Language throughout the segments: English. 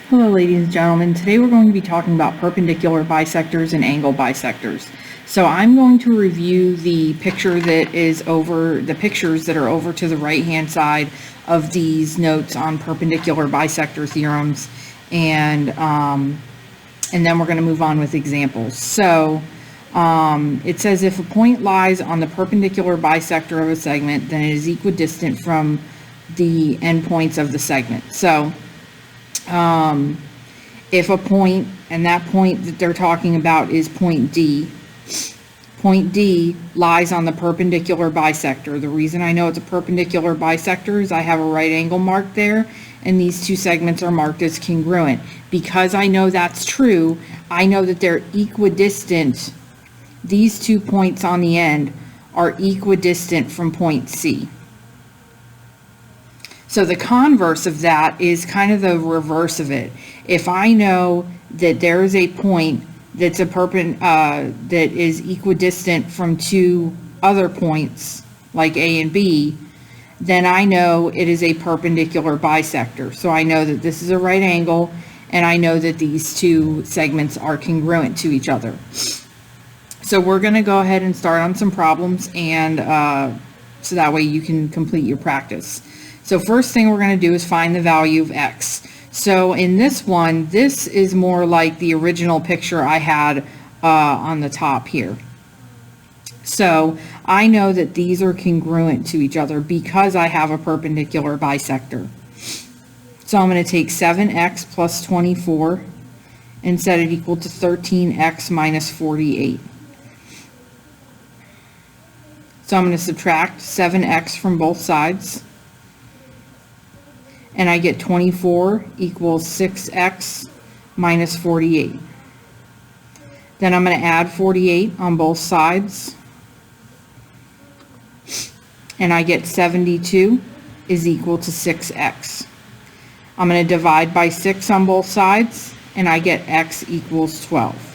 Hello ladies and gentlemen, today we're going to be talking about perpendicular bisectors and angle bisectors. So I'm going to review the pictures that are over to the right hand side of these notes on perpendicular bisector theorems, and then we're going to move on with examples. So it says if a point lies on the perpendicular bisector of a segment, then it is equidistant from the endpoints of the segment. So if a point, and that point that they're talking about is point D lies on the perpendicular bisector. The reason I know it's a perpendicular bisector is I have a right angle marked there, and these two segments are marked as congruent. Because I know that's true, I know that they're equidistant. These 2 points on the end are equidistant from point C. So the converse of that is kind of the reverse of it. If I know that there is a point that's that is equidistant from two other points, like A and B, then I know it is a perpendicular bisector. So I know that this is a right angle, and I know that these two segments are congruent to each other. So we're going to go ahead and start on some problems, and so that way you can complete your practice. So first thing we're going to do is find the value of x. So in this one, this is more like the original picture I had on the top here. So I know that these are congruent to each other because I have a perpendicular bisector. So I'm going to take 7x plus 24 and set it equal to 13x minus 48. So I'm going to subtract 7x from both sides, and I get 24 equals 6x minus 48. Then I'm going to add 48 on both sides, and I get 72 is equal to 6x. I'm going to divide by 6 on both sides, and I get x equals 12.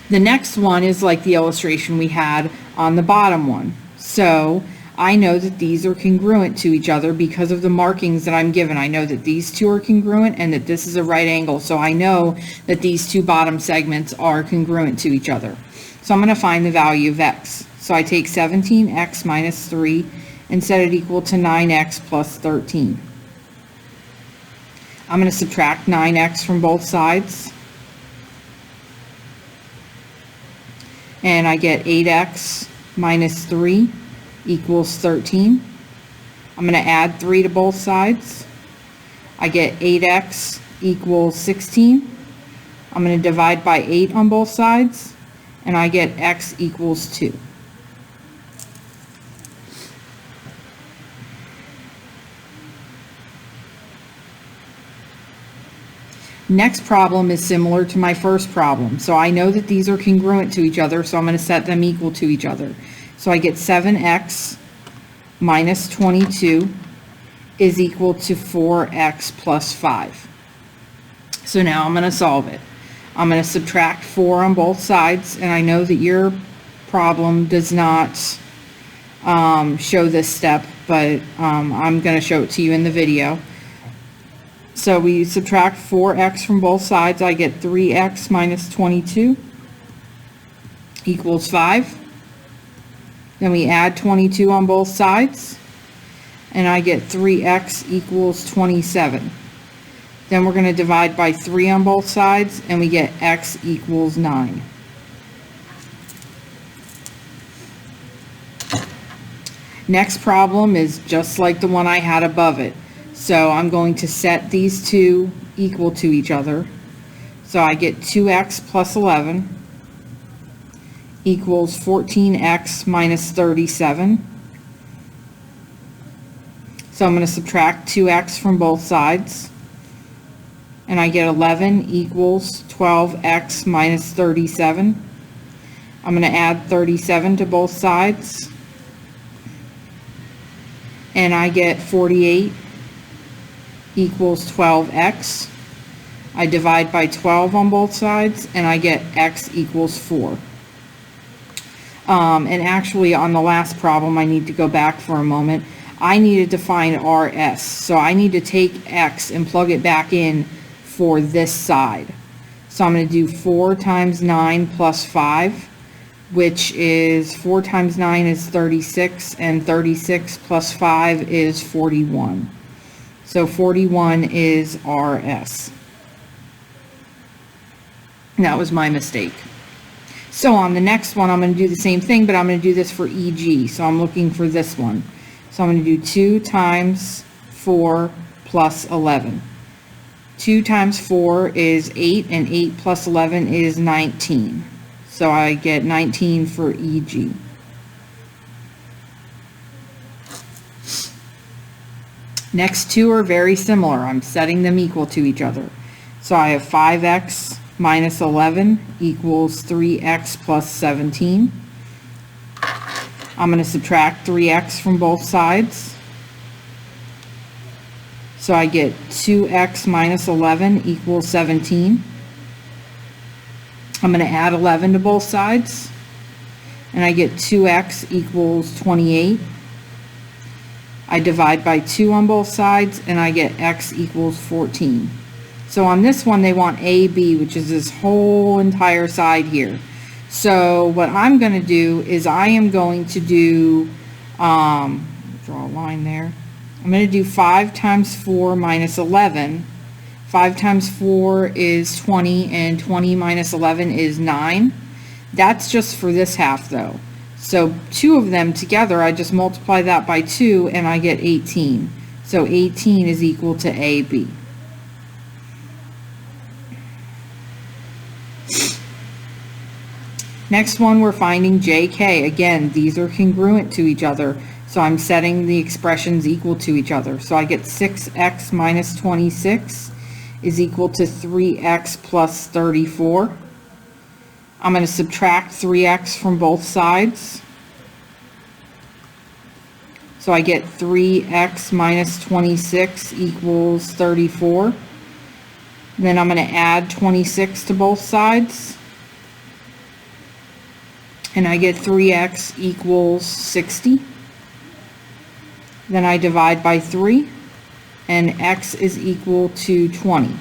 The next one is like the illustration we had on the bottom one. So I know that these are congruent to each other because of the markings that I'm given. I know that these two are congruent and that this is a right angle. So I know that these two bottom segments are congruent to each other. So I'm going to find the value of x. So I take 17x minus 3 and set it equal to 9x plus 13. I'm going to subtract 9x from both sides, and I get 8x minus 3 equals 13. I'm going to add 3 to both sides. I get 8x equals 16. I'm going to divide by 8 on both sides, and I get x equals 2. Next problem is similar to my first problem. So I know that these are congruent to each other, so I'm going to set them equal to each other. So I get 7x minus 22 is equal to 4x plus 5. So now I'm going to solve it. I'm going to subtract 4 on both sides, and I know that your problem does not show this step, but I'm going to show it to you in the video. So we subtract 4x from both sides. I get 3x minus 22 equals 5. Then we add 22 on both sides, and I get 3x equals 27. Then we're going to divide by 3 on both sides, and we get x equals 9. Next problem is just like the one I had above it. So I'm going to set these two equal to each other. So I get 2x plus 11 equals 14x minus 37. So I'm going to subtract 2x from both sides, and I get 11 equals 12x minus 37. I'm going to add 37 to both sides, and I get 48 equals 12x. I divide by 12 on both sides, and I get x equals 4. And actually on the last problem, I need to go back for a moment. I need to define RS. So I need to take X and plug it back in for this side. So I'm going to do 4 times 9 plus 5, which is 4 times 9 is 36, and 36 plus 5 is 41. So 41 is RS. That was my mistake. So on the next one, I'm going to do the same thing, but I'm going to do this for EG. So I'm looking for this one. So I'm going to do 2 times 4 plus 11. 2 times 4 is 8, and 8 plus 11 is 19. So I get 19 for EG. Next two are very similar. I'm setting them equal to each other. So I have 5x minus 11 equals 3x plus 17. I'm going to subtract 3x from both sides. So I get 2x minus 11 equals 17. I'm going to add 11 to both sides, and I get 2x equals 28. I divide by 2 on both sides, and I get x equals 14. So on this one, they want AB, which is this whole entire side here. So what I'm going to do is I am going to do, draw a line there. I'm going to do 5 times 4 minus 11. 5 times 4 is 20, and 20 minus 11 is 9. That's just for this half though. So 2 of them together, I just multiply that by 2 and I get 18. So 18 is equal to AB. Next one, we're finding JK. Again, these are congruent to each other, so I'm setting the expressions equal to each other. So I get 6x minus 26 is equal to 3x plus 34. I'm going to subtract 3x from both sides. So I get 3x minus 26 equals 34. Then I'm going to add 26 to both sides. And I get 3x equals 60. Then I divide by 3, and x is equal to 20.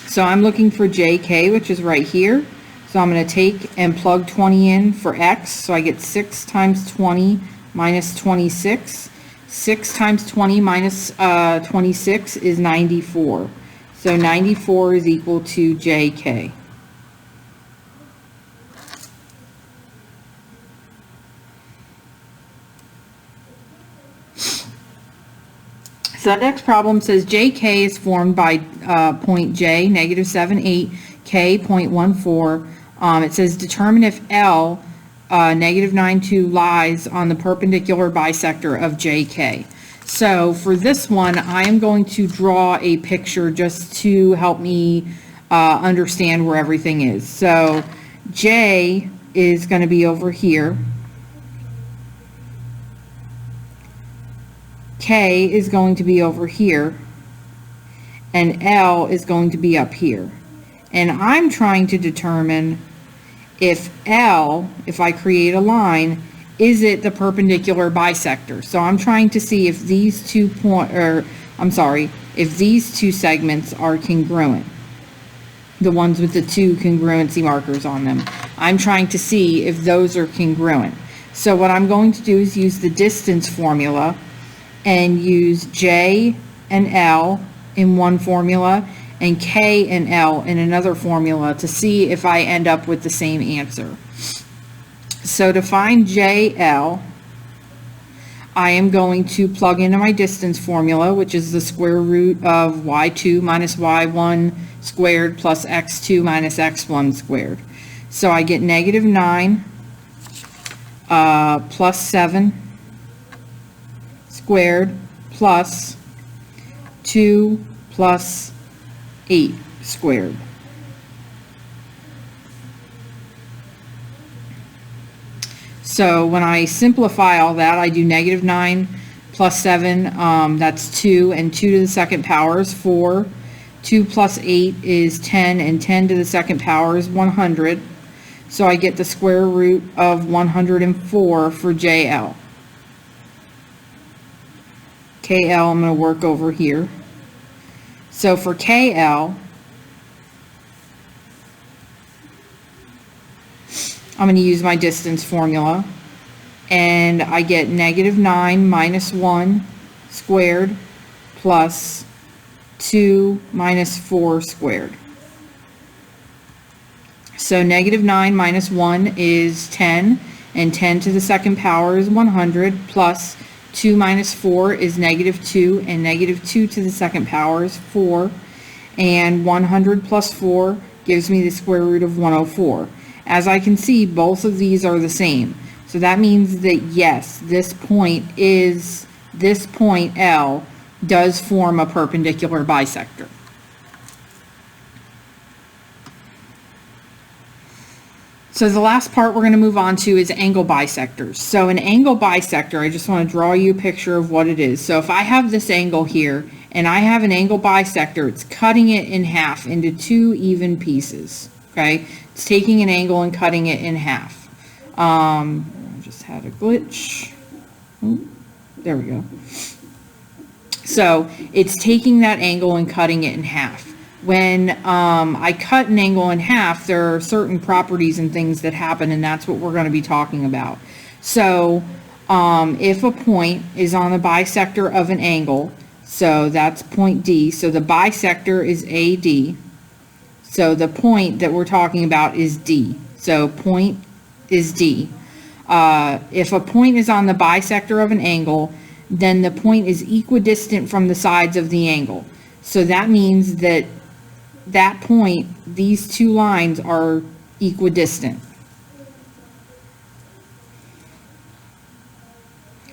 So I'm looking for JK, which is right here. So I'm going to take and plug 20 in for x. So I get 6 times 20 minus 26. 6 times 20 minus 26 is 94. So 94 is equal to JK. So the next problem says JK is formed by point J, negative 7, 8, K, 0.14. It says determine if L, negative 9, 2, lies on the perpendicular bisector of JK. So for this one, I am going to draw a picture just to help me understand where everything is. So J is going to be over here. K is going to be over here, and L is going to be up here. And I'm trying to determine if L, if I create a line, is it the perpendicular bisector? So I'm trying to see if these two if these two segments are congruent. The ones with the 2 congruency markers on them. I'm trying to see if those are congruent. So what I'm going to do is use the distance formula and use J and L in one formula and K and L in another formula to see if I end up with the same answer. So to find JL, I am going to plug into my distance formula, which is the square root of y2 minus y1 squared plus x2 minus x1 squared. So I get negative 9 plus 7 squared plus 2 plus 8 squared. So when I simplify all that, I do negative 9 plus 7, that's 2, and 2 to the second power is 4. 2 plus 8 is 10, and 10 to the second power is 100. So I get the square root of 104 for JL. KL, I'm going to work over here. So for KL, I'm going to use my distance formula, and I get -9 minus 1 squared plus 2 minus 4 squared. So -9 minus 1 is 10, and 10 to the second power is 100, plus 2 minus 4 is -2, and -2 to the second power is 4, and 100 plus 4 gives me the square root of 104. As I can see, both of these are the same. So that means that yes, this point L does form a perpendicular bisector. So the last part we're going to move on to is angle bisectors. So an angle bisector, I just want to draw you a picture of what it is. So if I have this angle here, and I have an angle bisector, it's cutting it in half into 2 even pieces. Okay, it's taking an angle and cutting it in half. I just had a glitch. There we go. So it's taking that angle and cutting it in half. When I cut an angle in half, there are certain properties and things that happen, and that's what we're going to be talking about. So if a point is on the bisector of an angle, so that's point D, so the bisector is AD, so the point that we're talking about is D, so point is D. If a point is on the bisector of an angle, then the point is equidistant from the sides of the angle. So that means that that point, these two lines are equidistant.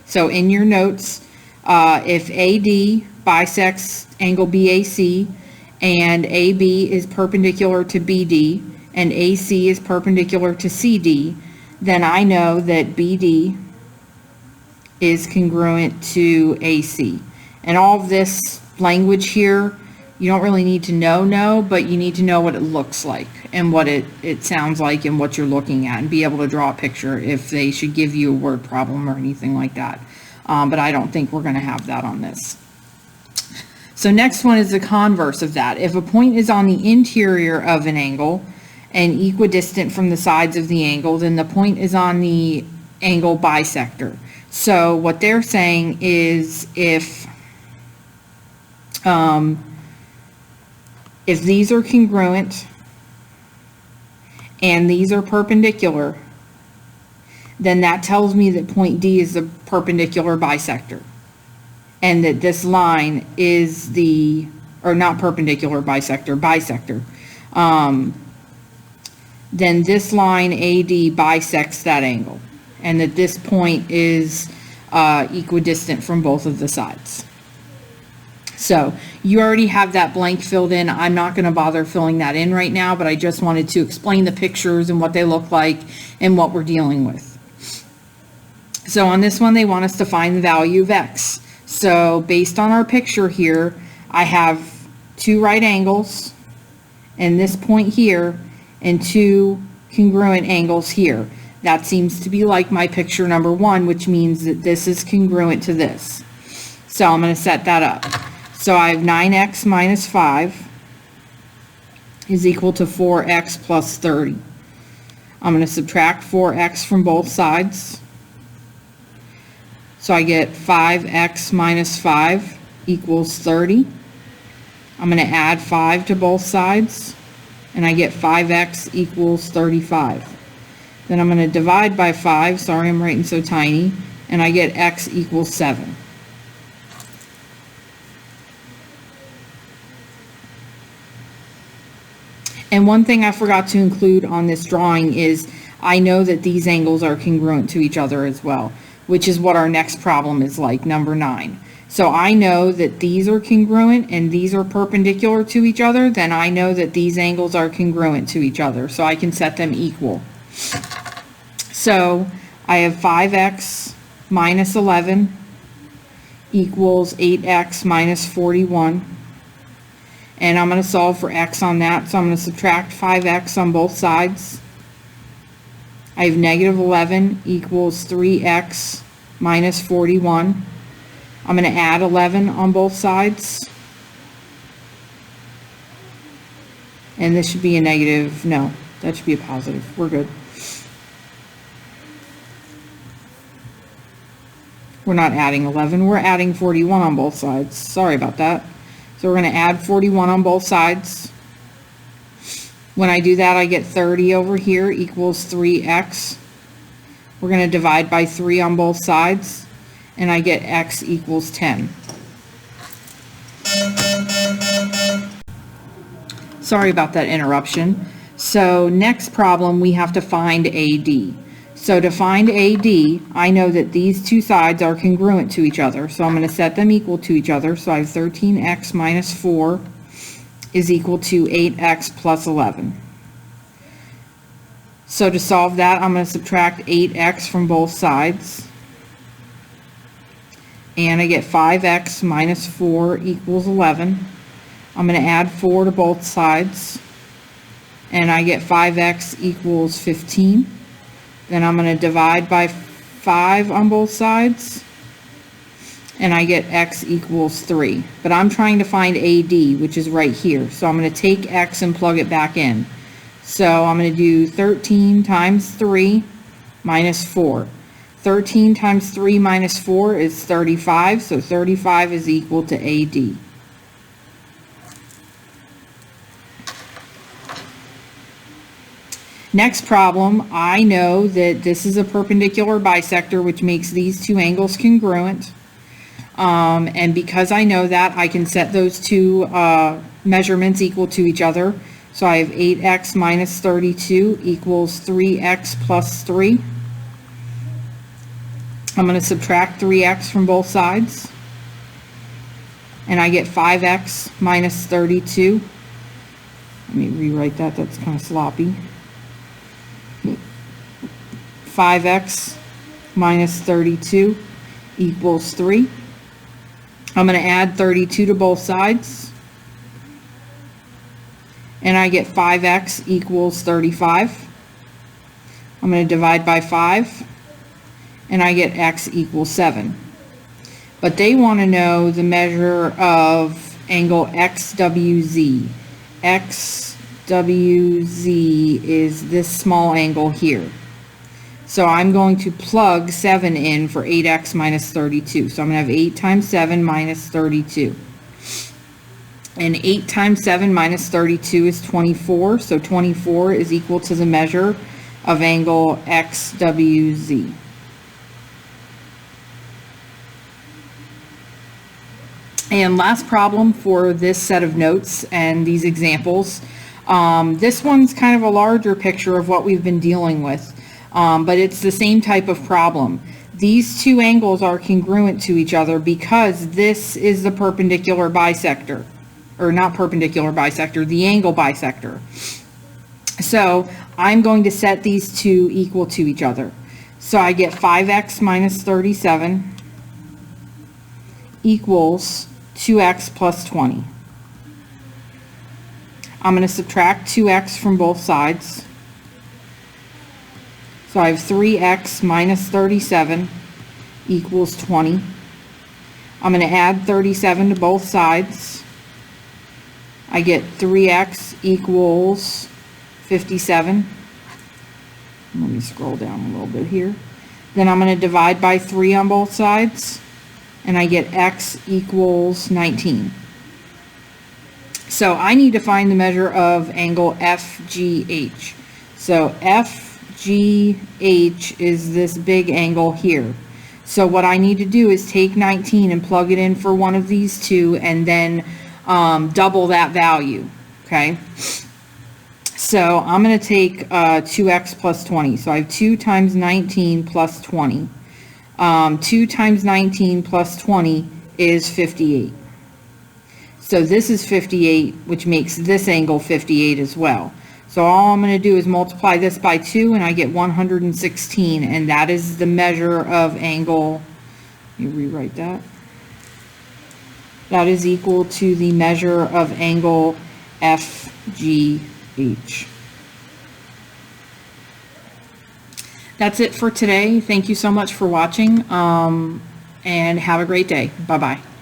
So in your notes, if AD bisects angle BAC, and AB is perpendicular to BD, and AC is perpendicular to CD, then I know that BD is congruent to AC. And all of this language here, you don't really need to know, but you need to know what it looks like and what it sounds like and what you're looking at, and be able to draw a picture if they should give you a word problem or anything like that. But I don't think we're going to have that on this. So next one is the converse of that. If a point is on the interior of an angle and equidistant from the sides of the angle, then the point is on the angle bisector. So what they're saying is if these are congruent and these are perpendicular, then that tells me that point D is the perpendicular bisector, and that this line is the, or not perpendicular bisector, bisector. Then this line AD bisects that angle, and that this point is equidistant from both of the sides. So you already have that blank filled in. I'm not going to bother filling that in right now, but I just wanted to explain the pictures and what they look like and what we're dealing with. So on this one, they want us to find the value of x. So based on our picture here, I have 2 right angles and this point here and 2 congruent angles here. That seems to be like my picture number 1, which means that this is congruent to this. So I'm going to set that up. So I have 9x minus 5 is equal to 4x plus 30. I'm going to subtract 4x from both sides. So I get 5x minus 5 equals 30. I'm going to add 5 to both sides, and I get 5x equals 35. Then I'm going to divide by 5, sorry I'm writing so tiny, and I get x equals 7. And one thing I forgot to include on this drawing is I know that these angles are congruent to each other as well, which is what our next problem is like, number 9. So I know that these are congruent and these are perpendicular to each other, then I know that these angles are congruent to each other, so I can set them equal. So I have 5x minus 11 equals 8x minus 41. And I'm going to solve for x on that, so I'm going to subtract 5x on both sides. I have negative 11 equals 3x minus 41. I'm going to add 11 on both sides. And this should be a negative. No, that should be a positive. We're good. We're not adding 11. We're adding 41 on both sides. Sorry about that. So we're going to add 41 on both sides. When I do that, I get 30 over here equals 3x. We're going to divide by 3 on both sides, and I get x equals 10. Sorry about that interruption. So next problem, we have to find AD. So to find AD, I know that these two sides are congruent to each other. So I'm going to set them equal to each other. So I have 13x minus 4 is equal to 8x plus 11. So to solve that, I'm going to subtract 8x from both sides. And I get 5x minus 4 equals 11. I'm going to add 4 to both sides. And I get 5x equals 15. Then I'm going to divide by 5 on both sides. And I get x equals 3. But I'm trying to find AD, which is right here. So I'm going to take x and plug it back in. So I'm going to do 13 times 3 minus 4. 13 times 3 minus 4 is 35. So 35 is equal to AD. Next problem, I know that this is a perpendicular bisector, which makes these two angles congruent. And because I know that, I can set those two measurements equal to each other. So I have 8x minus 32 equals 3x plus 3. I'm going to subtract 3x from both sides. And I get 5x minus 32. Let me rewrite that, that's kind of sloppy. 5x minus 32 equals 3. I'm going to add 32 to both sides. And I get 5x equals 35. I'm going to divide by 5. And I get x equals 7. But they want to know the measure of angle XWZ. XWZ is this small angle here. So I'm going to plug 7 in for 8x minus 32. So I'm going to have 8 times 7 minus 32. And 8 times 7 minus 32 is 24. So 24 is equal to the measure of angle XWZ. And last problem for this set of notes and these examples. This one's kind of a larger picture of what we've been dealing with. But it's the same type of problem. These two angles are congruent to each other because this is the perpendicular bisector. Or not perpendicular bisector, the angle bisector. So I'm going to set these two equal to each other. So I get 5x minus 37 equals 2x plus 20. I'm going to subtract 2x from both sides. So I have 3x minus 37 equals 20. I'm going to add 37 to both sides. I get 3x equals 57. Let me scroll down a little bit here. Then I'm going to divide by 3 on both sides. And I get x equals 19. So I need to find the measure of angle FGH. So FGH is this big angle here. So what I need to do is take 19 and plug it in for one of these two and then double that value. Okay. So I'm going to take 2x plus 20. So I have 2 times 19 plus 20. 2 times 19 plus 20 is 58. So this is 58, which makes this angle 58 as well. So all I'm going to do is multiply this by 2 and I get 116, and that is the measure of angle, let me rewrite that. That is equal to the measure of angle FGH. That's it for today. Thank you so much for watching. and have a great day. Bye-bye.